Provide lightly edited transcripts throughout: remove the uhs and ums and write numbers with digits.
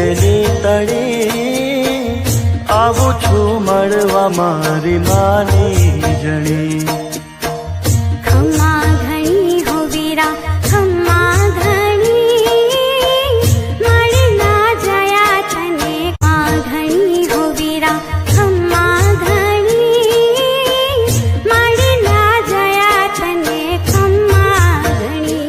બેની તળી આવું છું મળવા મારી માની જણી ખમ્મા ઘણી હો વીરા ખમ્મા ઘણી મળી ના જયા તને ખમ્મા ઘણી હો વીરા ખમ્મા ઘણી મળી ના જયા તને ખમ્મા ઘણી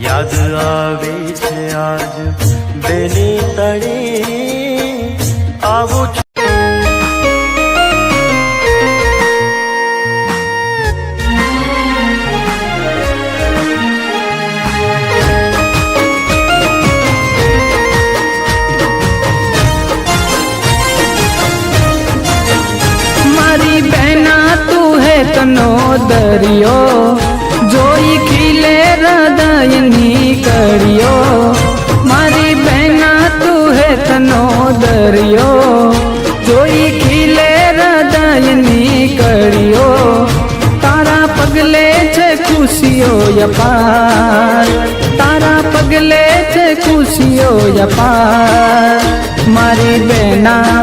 યાદ આવે છે આજ બેની તળી આવું છું તનો દરિયો જોઈ ખીલે હૃદયની કળિયો મારી બહેના તું હે તનો દરિયો જોઈ ખીલે હૃદયની કળિયો તારા પગલે છે ખુશીઓ અપાર તારા પગલે છે ખુશીઓ અપાર મારી બહેના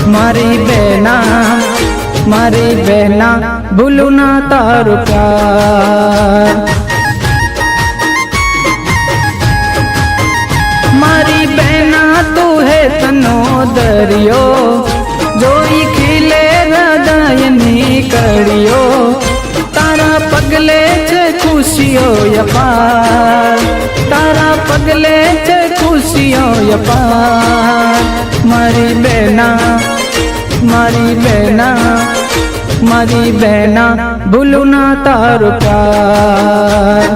મારી બહેના મારી બહેના ભૂલું ના તારો પ્યાર મારી બહેના તું હે તનો દરિયો જોઈ ખીલે હૃદયની કળિયો તારા પગલે છે ખુશીઓ અપાર તારા પગલે છે ખુશીઓ અપાર મારી બહેના મારી બહેના મારી બહેના ભૂલું ના તારો પ્યાર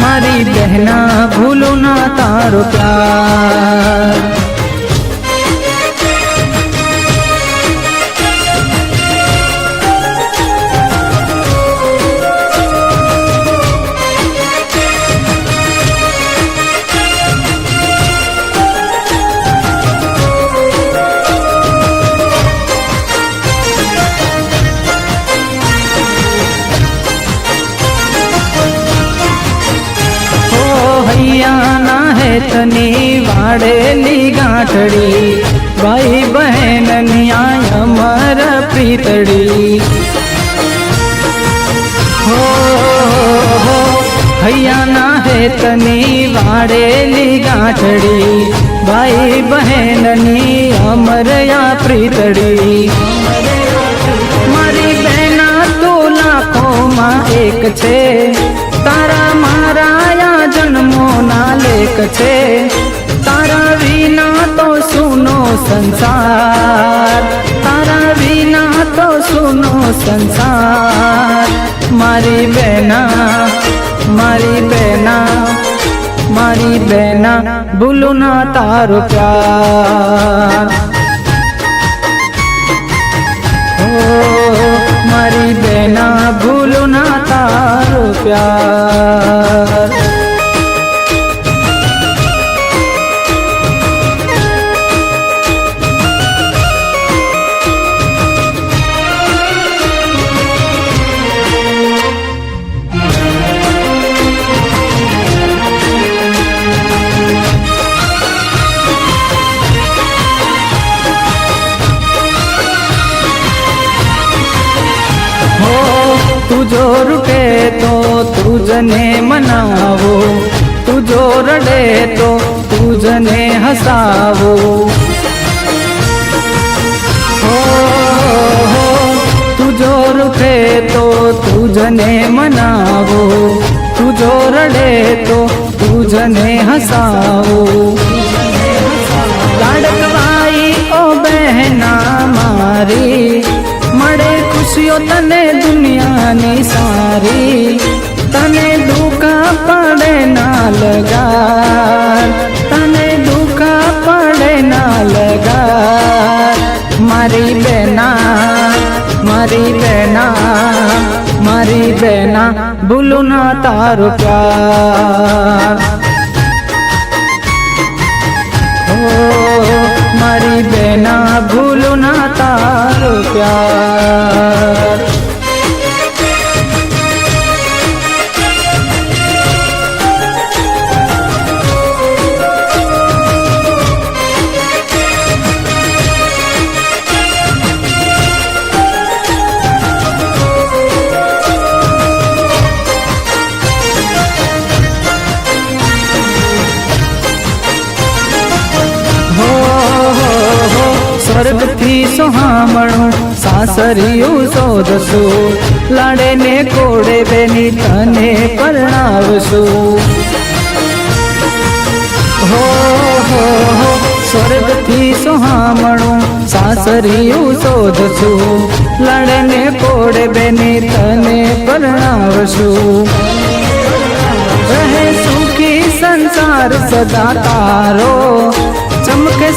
મારી બહેના ભૂલું ના તારો પ્યાર તની વાડેલી ગાંઠડી ભાઈ બહેન ન્યાય અમર પ્રીતડી હો હૈયાના હે તની વાડેલી ગાંઠડી ભાઈ બહેનની અમર યા પ્રીતડી મારી બહેના તો લાખોમાં એક છે તારા મારા જન્મોના લેખ છે તારા વિના તો સુનો સંસાર તારા વિના તો સુનો સંસાર મારી બહેના મારી બહેના મારી બહેના ભૂલું ના તારો પ્યાર મારી બહેના ભૂલું ના તારો પ્યાર તુજો રૂઠે તો તુજને મનાવો તુજો રડે તો તુજને હસાવો તુજો રૂઠે તો તુજને મનાવો તુજો રડે તો તુજને હસાવો લાડકવાઈ ઓ બહેના મારી મળે ખુશીઓ તને દુનિયાની સારી તને દુઃખ પડે ના લગાર તને દુઃખ પડે ના લગાર મારી બહેના મારી બહેના મારી બહેના ભૂલું ના તારો પ્યાર મારી બહેના ભૂલું ના તારો પ્યાર સોહામણું સાસરિયું શોધશું, લાડે ને કોડે બેની તને પરણાવશું. હો હો હો સ્વર્ગથી સોહામણું સાસરિયું શોધશું, લાડે ને કોડે બેની તને પરણાવશું. રહે સુખી સંસાર સદા તારો, ચમકે